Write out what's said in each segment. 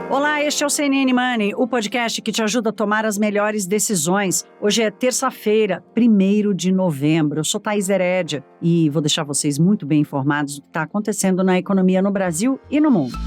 Olá, este é o CNN Money, o podcast que te ajuda a tomar as melhores decisões. Hoje é terça-feira, 1º de novembro. Eu sou Thaís Herédia e vou deixar vocês muito bem informados do que está acontecendo na economia no Brasil e no mundo.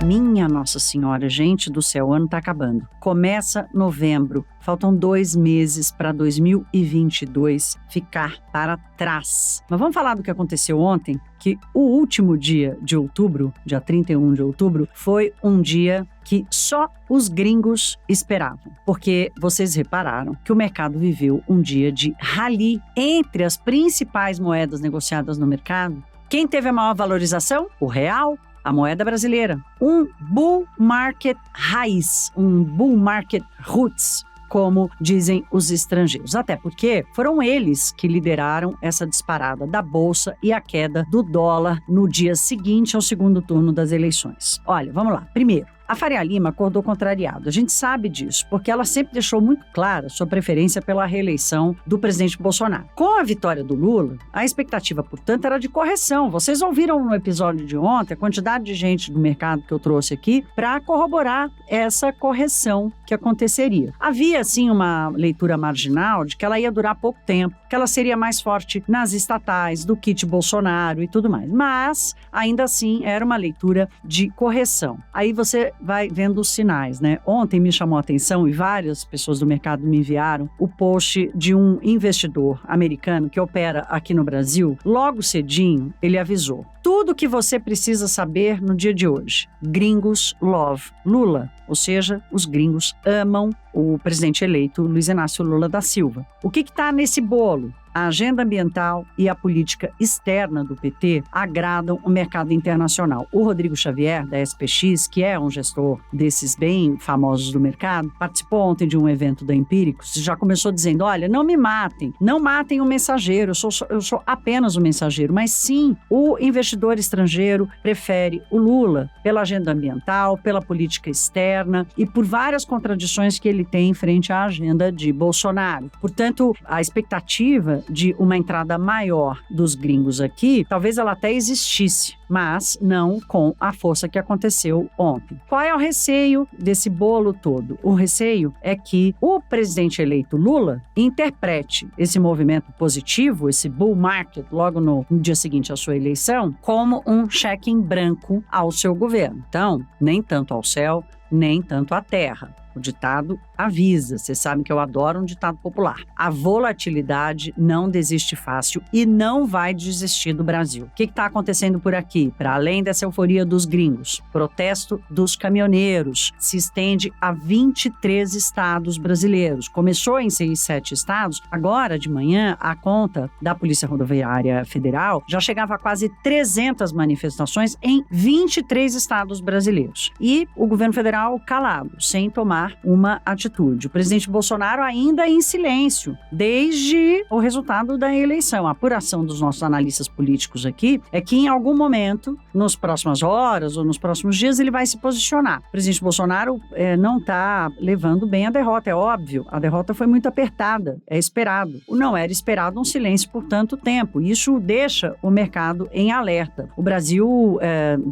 Minha Nossa Senhora, gente do céu, o ano está acabando. Começa novembro, faltam 2 meses para 2022 ficar para trás. Mas vamos falar do que aconteceu ontem, que o último dia de outubro, dia 31 de outubro, foi um dia que só os gringos esperavam. Porque vocês repararam que o mercado viveu um dia de rally entre as principais moedas negociadas no mercado. Quem teve a maior valorização? O real. A moeda brasileira, um bull market raiz, um bull market roots, como dizem os estrangeiros. Até porque foram eles que lideraram essa disparada da bolsa e a queda do dólar no dia seguinte ao segundo turno das eleições. Olha, vamos lá. Primeiro, a Faria Lima acordou contrariado. A gente sabe disso, porque ela sempre deixou muito clara sua preferência pela reeleição do presidente Bolsonaro. Com a vitória do Lula, a expectativa, portanto, era de correção. Vocês ouviram no episódio de ontem a quantidade de gente do mercado que eu trouxe aqui para corroborar essa correção que aconteceria. Havia, sim, uma leitura marginal de que ela ia durar pouco tempo, que ela seria mais forte nas estatais, do kit Bolsonaro e tudo mais. Mas, ainda assim, era uma leitura de correção. Aí você vai vendo os sinais, né? Ontem me chamou a atenção e várias pessoas do mercado me enviaram o post de um investidor americano que opera aqui no Brasil. Logo cedinho, ele avisou: tudo que você precisa saber no dia de hoje. Gringos love Lula. Ou seja, os gringos amam o presidente eleito Luiz Inácio Lula da Silva. O que está nesse bolo? A agenda ambiental e a política externa do PT agradam o mercado internacional. O Rodrigo Xavier, da SPX, que é um gestor desses bem famosos do mercado, participou ontem de um evento da Empíricos e já começou dizendo: olha, não me matem, não matem o mensageiro, eu sou apenas o mensageiro. Mas sim, o investidor estrangeiro prefere o Lula pela agenda ambiental, pela política externa e por várias contradições que ele tem frente à agenda de Bolsonaro. Portanto, a expectativa de uma entrada maior dos gringos aqui, talvez ela até existisse, mas não com a força que aconteceu ontem. Qual é o receio desse bolo todo? O receio é que o presidente eleito Lula interprete esse movimento positivo, esse bull market, logo no dia seguinte à sua eleição, como um cheque em branco ao seu governo. Então, nem tanto ao céu, nem tanto à terra. O ditado avisa, vocês sabem que eu adoro um ditado popular. A volatilidade não desiste fácil e não vai desistir do Brasil. O que está acontecendo por aqui? Para além dessa euforia dos gringos, protesto dos caminhoneiros se estende a 23 estados brasileiros. Começou em 6, 7 estados, agora de manhã a conta da Polícia Rodoviária Federal já chegava a quase 300 manifestações em 23 estados brasileiros. E o governo federal calado, sem tomar uma atitude. O presidente Bolsonaro ainda em silêncio, desde o resultado da eleição. A apuração dos nossos analistas políticos aqui é que em algum momento, nas próximas horas ou nos próximos dias, ele vai se posicionar. O presidente Bolsonaro não está levando bem a derrota, é óbvio. A derrota foi muito apertada, é esperado. Não era esperado um silêncio por tanto tempo. Isso deixa o mercado em alerta. O Brasil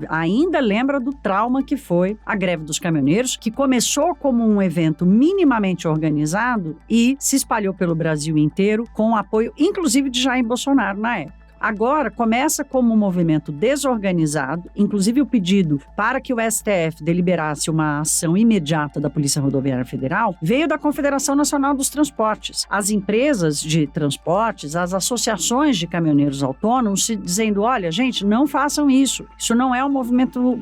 ainda lembra do trauma que foi a greve dos caminhoneiros, que começou como um evento minimamente organizado e se espalhou pelo Brasil inteiro com o apoio, inclusive, de Jair Bolsonaro na época. Agora começa como um movimento desorganizado, inclusive o pedido para que o STF deliberasse uma ação imediata da Polícia Rodoviária Federal veio da Confederação Nacional dos Transportes. As empresas de transportes, as associações de caminhoneiros autônomos dizendo: olha, gente, não façam isso. Isso não é um movimento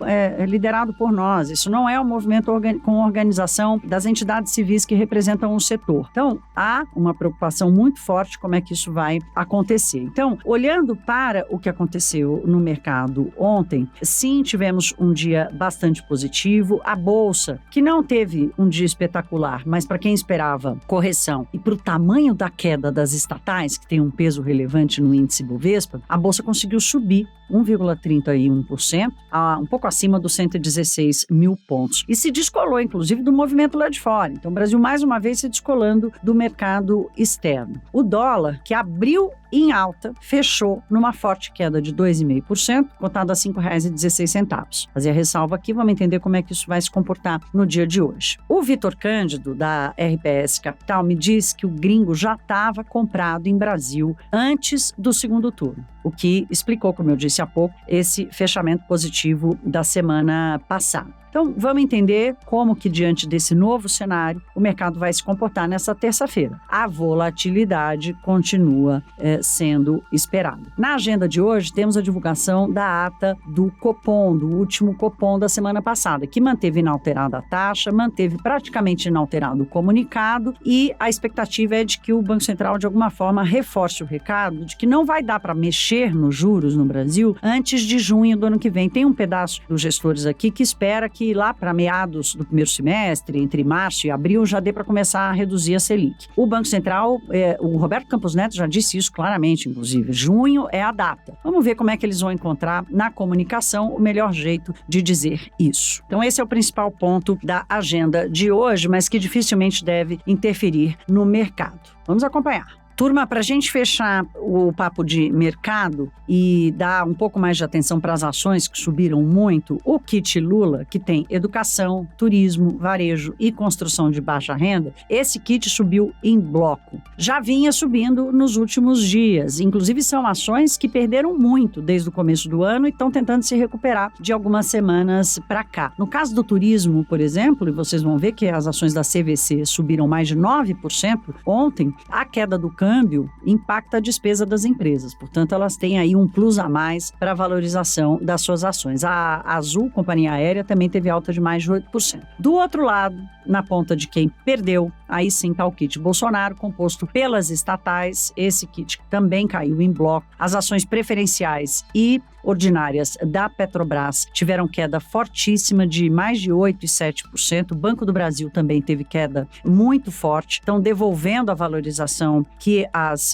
liderado por nós. Isso não é um movimento com organização das entidades civis que representam o setor. Então, há uma preocupação muito forte como é que isso vai acontecer. Então, olhando para o que aconteceu no mercado ontem, sim, tivemos um dia bastante positivo. A Bolsa, que não teve um dia espetacular, mas para quem esperava correção e para o tamanho da queda das estatais, que tem um peso relevante no índice Bovespa, a Bolsa conseguiu subir 1,31%, um pouco acima dos 116 mil pontos. E se descolou, inclusive, do movimento lá de fora. Então, o Brasil, mais uma vez, se descolando do mercado externo. O dólar, que abriu em alta, fechou numa forte queda de 2,5%, cotado a R$ 5,16. Fazer a ressalva aqui, vamos entender como é que isso vai se comportar no dia de hoje. O Vitor Cândido, da RPS Capital, me diz que o gringo já estava comprado em Brasil antes do segundo turno, o que explicou, como eu disse há pouco, esse fechamento positivo da semana passada. Então, vamos entender como que, diante desse novo cenário, o mercado vai se comportar nessa terça-feira. A volatilidade continua sendo esperada. Na agenda de hoje, temos a divulgação da ata do Copom, do último Copom da semana passada, que manteve inalterada a taxa, manteve praticamente inalterado o comunicado, e a expectativa é de que o Banco Central, de alguma forma, reforce o recado de que não vai dar para mexer nos juros no Brasil antes de junho do ano que vem. Tem um pedaço dos gestores aqui que espera que lá para meados do primeiro semestre, entre março e abril, já dê para começar a reduzir a Selic. O Banco Central, o Roberto Campos Neto já disse isso claramente, inclusive. Junho é a data. Vamos ver como é que eles vão encontrar na comunicação o melhor jeito de dizer isso. Então, esse é o principal ponto da agenda de hoje, mas que dificilmente deve interferir no mercado. Vamos acompanhar. Turma, para a gente fechar o papo de mercado e dar um pouco mais de atenção para as ações que subiram muito, o kit Lula, que tem educação, turismo, varejo e construção de baixa renda, esse kit subiu em bloco. Já vinha subindo nos últimos dias, inclusive são ações que perderam muito desde o começo do ano e estão tentando se recuperar de algumas semanas para cá. No caso do turismo, por exemplo, e vocês vão ver que as ações da CVC subiram mais de 9% ontem, a queda do câmbio impacta a despesa das empresas. Portanto, elas têm aí um plus a mais para a valorização das suas ações. A Azul, companhia aérea, também teve alta de mais de 8%. Do outro lado, na ponta de quem perdeu, aí sim está o kit Bolsonaro, composto pelas estatais. Esse kit também caiu em bloco. As ações preferenciais e ordinárias da Petrobras tiveram queda fortíssima de mais de 8% e 7%. O Banco do Brasil também teve queda muito forte. Estão devolvendo a valorização que as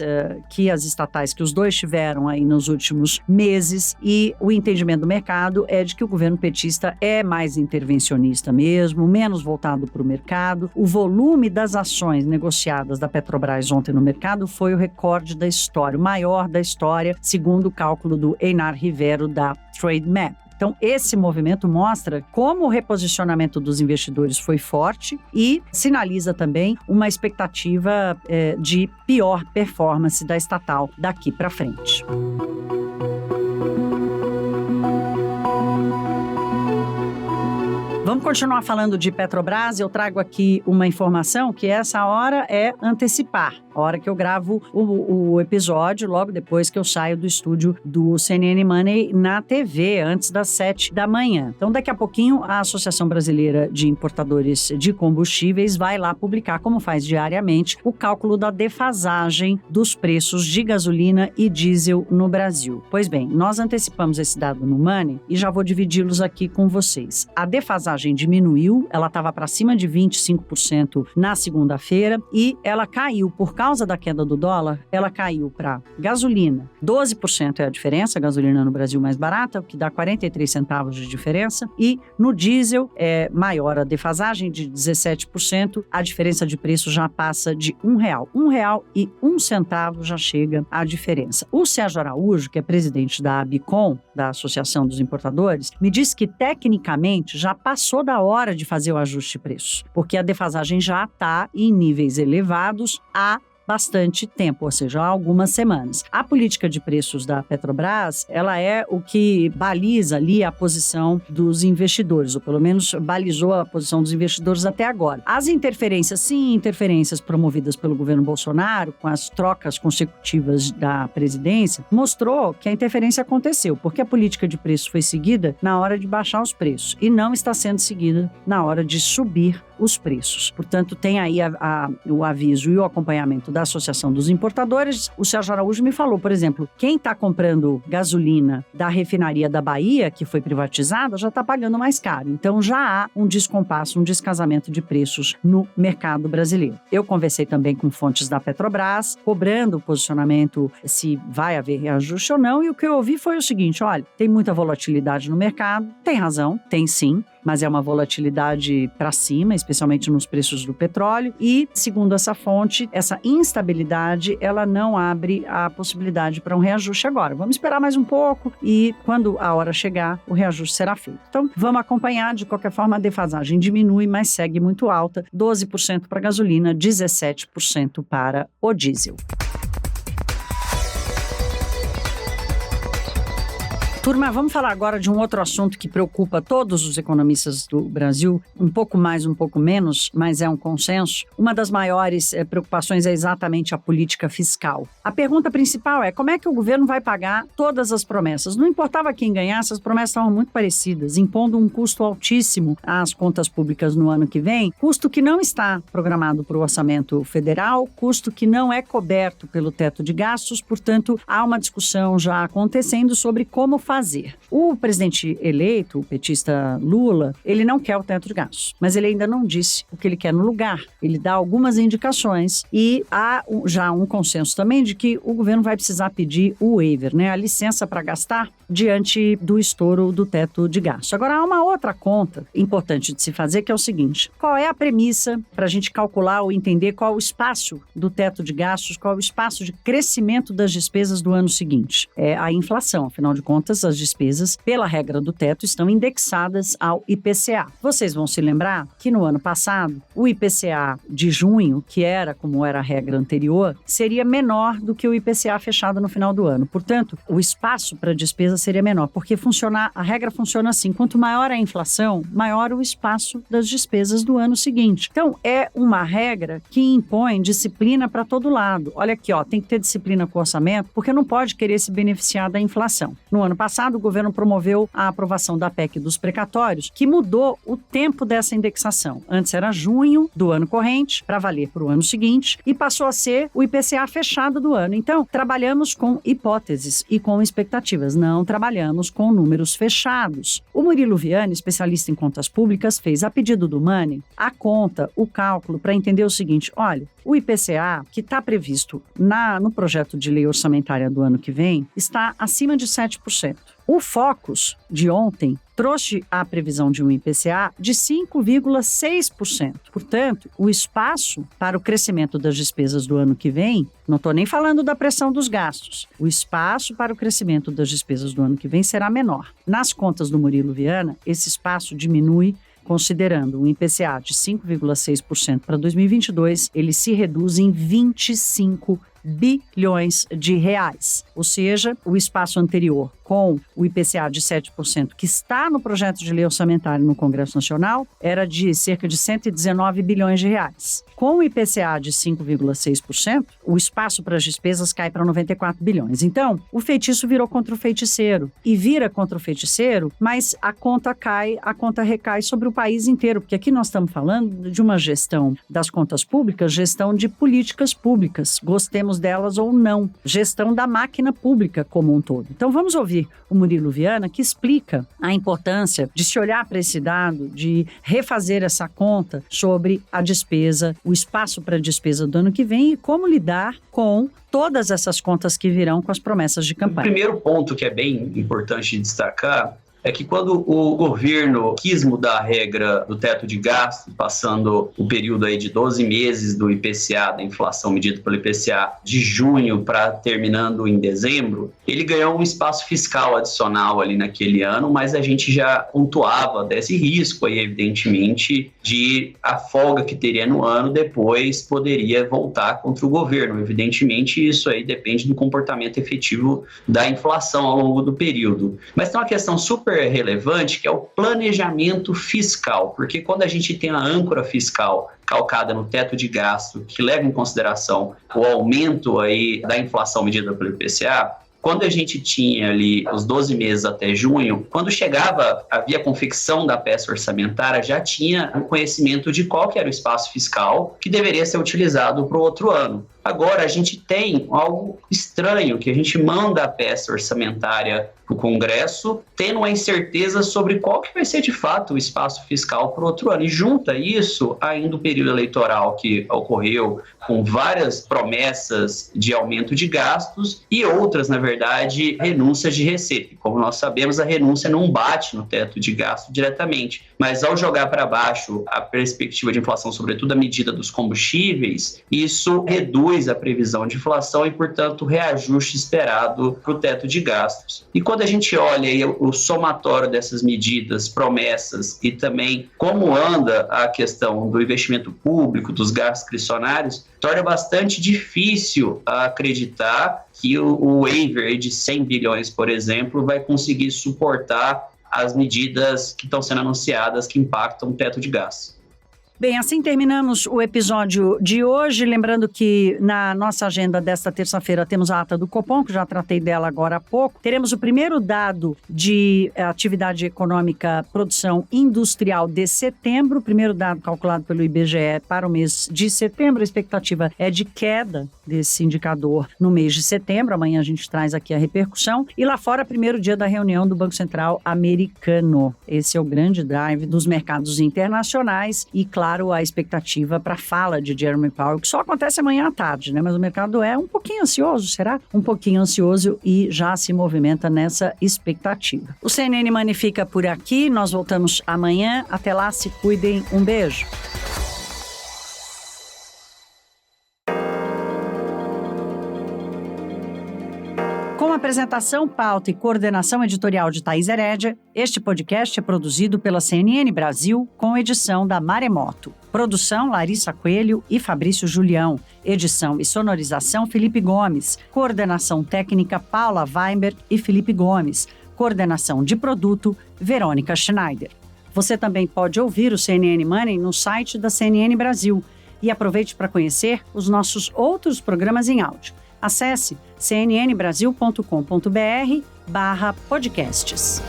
estatais, que os dois tiveram aí nos últimos meses. E o entendimento do mercado é de que o governo petista é mais intervencionista mesmo, menos voltado para o mercado. O volume das ações negociadas da Petrobras ontem no mercado foi o recorde da história, o maior da história, segundo o cálculo do Einar Rivero da Trademap. Então, esse movimento mostra como o reposicionamento dos investidores foi forte e sinaliza também uma expectativa de pior performance da estatal daqui para frente. Vamos continuar falando de Petrobras. Eu trago aqui uma informação que essa hora é antecipar. A hora que eu gravo o episódio, logo depois que eu saio do estúdio do CNN Money na TV, antes das 7 da manhã. Então, daqui a pouquinho, a Associação Brasileira de Importadores de Combustíveis vai lá publicar, como faz diariamente, o cálculo da defasagem dos preços de gasolina e diesel no Brasil. Pois bem, nós antecipamos esse dado no Money e já vou dividi-los aqui com vocês. A defasagem diminuiu, ela estava para cima de 25% na segunda-feira e ela caiu por causa da queda do dólar, ela caiu para gasolina. 12% é a diferença, a gasolina no Brasil mais barata, o que dá 43 centavos de diferença, e no diesel é maior a defasagem de 17%, a diferença de preço já passa de R$1. R$1,01 já chega a diferença. O Sérgio Araújo, que é presidente da ABICOM, da Associação dos Importadores, me disse que tecnicamente já passou da hora de fazer o ajuste de preço, porque a defasagem já está em níveis elevados há bastante tempo, ou seja, há algumas semanas. A política de preços da Petrobras, ela é o que baliza ali a posição dos investidores, ou pelo menos balizou a posição dos investidores até agora. As interferências, sim, interferências promovidas pelo governo Bolsonaro, com as trocas consecutivas da presidência, mostrou que a interferência aconteceu, porque a política de preços foi seguida na hora de baixar os preços e não está sendo seguida na hora de subir os preços. Portanto, tem aí o aviso e o acompanhamento da Associação dos Importadores. O Sérgio Araújo me falou, por exemplo, quem está comprando gasolina da refinaria da Bahia, que foi privatizada, já está pagando mais caro. Então, já há um descompasso, um descasamento de preços no mercado brasileiro. Eu conversei também com fontes da Petrobras, cobrando o posicionamento se vai haver reajuste ou não, e o que eu ouvi foi o seguinte: olha, tem muita volatilidade no mercado, tem razão, tem sim, mas é uma volatilidade para cima, especialmente nos preços do petróleo. E, segundo essa fonte, essa instabilidade, ela não abre a possibilidade para um reajuste agora. Vamos esperar mais um pouco e, quando a hora chegar, o reajuste será feito. Então, vamos acompanhar. De qualquer forma, a defasagem diminui, mas segue muito alta. 12% para a gasolina, 17% para o diesel. Turma, vamos falar agora de um outro assunto que preocupa todos os economistas do Brasil, um pouco mais, um pouco menos, mas é um consenso. Uma das maiores preocupações é exatamente a política fiscal. A pergunta principal é como é que o governo vai pagar todas as promessas? Não importava quem ganhasse, as promessas estavam muito parecidas, impondo um custo altíssimo às contas públicas no ano que vem, custo que não está programado para o orçamento federal, custo que não é coberto pelo teto de gastos, portanto, há uma discussão já acontecendo sobre como fazer. O presidente eleito, o petista Lula, ele não quer o teto de gastos, mas ele ainda não disse o que ele quer no lugar. Ele dá algumas indicações e há já um consenso também de que o governo vai precisar pedir o waiver, a licença para gastar diante do estouro do teto de gastos. Agora, há uma outra conta importante de se fazer, que é o seguinte: qual é a premissa para a gente calcular ou entender qual é o espaço do teto de gastos, qual é o espaço de crescimento das despesas do ano seguinte? É a inflação, afinal de contas, as despesas, pela regra do teto, estão indexadas ao IPCA. Vocês vão se lembrar que no ano passado, o IPCA de junho, que era como era a regra anterior, seria menor do que o IPCA fechado no final do ano. Portanto, o espaço para despesa seria menor, porque a regra funciona assim: quanto maior a inflação, maior o espaço das despesas do ano seguinte. Então, é uma regra que impõe disciplina para todo lado. Olha aqui, tem que ter disciplina com o orçamento, porque não pode querer se beneficiar da inflação. No ano passado, o governo promoveu a aprovação da PEC dos precatórios, que mudou o tempo dessa indexação. Antes era junho do ano corrente, para valer para o ano seguinte, e passou a ser o IPCA fechado do ano. Então, trabalhamos com hipóteses e com expectativas, não trabalhamos com números fechados. O Murilo Viani, especialista em contas públicas, fez, a pedido do Money, a conta, o cálculo, para entender o seguinte: olha, o IPCA, que está previsto no projeto de lei orçamentária do ano que vem, está acima de 7%. O Focus, de ontem, trouxe a previsão de um IPCA de 5,6%. Portanto, o espaço para o crescimento das despesas do ano que vem, não estou nem falando da pressão dos gastos, o espaço para o crescimento das despesas do ano que vem será menor. Nas contas do Murilo Viana, esse espaço diminui. Considerando um IPCA de 5,6% para 2022, ele se reduz em 25 bilhões de reais. Ou seja, o espaço anterior com o IPCA de 7%, que está no projeto de lei orçamentário no Congresso Nacional, era de cerca de 119 bilhões de reais. Com o IPCA de 5,6%, o espaço para as despesas cai para 94 bilhões. Então, o feitiço virou contra o feiticeiro. E vira contra o feiticeiro, mas a conta recai sobre o país inteiro, porque aqui nós estamos falando de uma gestão das contas públicas, gestão de políticas públicas, gostemos delas ou não, gestão da máquina pública como um todo. Então, vamos ouvir o Murilo Viana, que explica a importância de se olhar para esse dado, de refazer essa conta sobre a despesa, o espaço para a despesa do ano que vem e como lidar com todas essas contas que virão com as promessas de campanha. O primeiro ponto que é bem importante destacar é que quando o governo quis mudar a regra do teto de gastos, passando o período aí de 12 meses do IPCA, da inflação medida pelo IPCA, de junho para terminando em dezembro, ele ganhou um espaço fiscal adicional ali naquele ano, mas a gente já pontuava desse risco aí, evidentemente, de a folga que teria no ano depois poderia voltar contra o governo. Evidentemente, isso aí depende do comportamento efetivo da inflação ao longo do período. Mas tem uma questão super relevante, que é o planejamento fiscal, porque quando a gente tem a âncora fiscal calcada no teto de gasto, que leva em consideração o aumento aí da inflação medida pelo IPCA, quando a gente tinha ali os 12 meses até junho, quando havia confecção da peça orçamentária, já tinha um conhecimento de qual que era o espaço fiscal que deveria ser utilizado para o outro ano. Agora, a gente tem algo estranho, que a gente manda a peça orçamentária para o Congresso, tendo uma incerteza sobre qual que vai ser, de fato, o espaço fiscal para o outro ano. E junta isso ainda o período eleitoral que ocorreu, com várias promessas de aumento de gastos e outras, na verdade, renúncias de receita. Como nós sabemos, a renúncia não bate no teto de gasto diretamente, mas ao jogar para baixo a perspectiva de inflação, sobretudo a medida dos combustíveis, isso reduz a previsão de inflação e, portanto, o reajuste esperado para o teto de gastos. E quando a gente olha aí o somatório dessas medidas, promessas e também como anda a questão do investimento público, dos gastos discricionários, torna bastante difícil acreditar que o waiver de 100 bilhões, por exemplo, vai conseguir suportar as medidas que estão sendo anunciadas que impactam o teto de gastos. Bem, assim terminamos o episódio de hoje. Lembrando que na nossa agenda desta terça-feira temos a ata do Copom, que já tratei dela agora há pouco. Teremos o primeiro dado de atividade econômica, produção industrial de setembro. O primeiro dado calculado pelo IBGE para o mês de setembro. A expectativa é de queda desse indicador no mês de setembro. Amanhã a gente traz aqui a repercussão. E lá fora, primeiro dia da reunião do Banco Central americano. Esse é o grande drive dos mercados internacionais e, claro, a expectativa para a fala de Jerome Powell, que só acontece amanhã à tarde, né? Mas o mercado é um pouquinho ansioso, será? Um pouquinho ansioso e já se movimenta nessa expectativa. O CNN Money fica por aqui, nós voltamos amanhã. Até lá, se cuidem. Um beijo. Com apresentação, pauta e coordenação editorial de Thaís Herédia, este podcast é produzido pela CNN Brasil com edição da Maremoto. Produção Larissa Coelho e Fabrício Julião. Edição e sonorização Felipe Gomes. Coordenação técnica Paula Weinberg e Felipe Gomes. Coordenação de produto Verônica Schneider. Você também pode ouvir o CNN Money no site da CNN Brasil. E aproveite para conhecer os nossos outros programas em áudio. Acesse cnnbrasil.com.br/podcasts.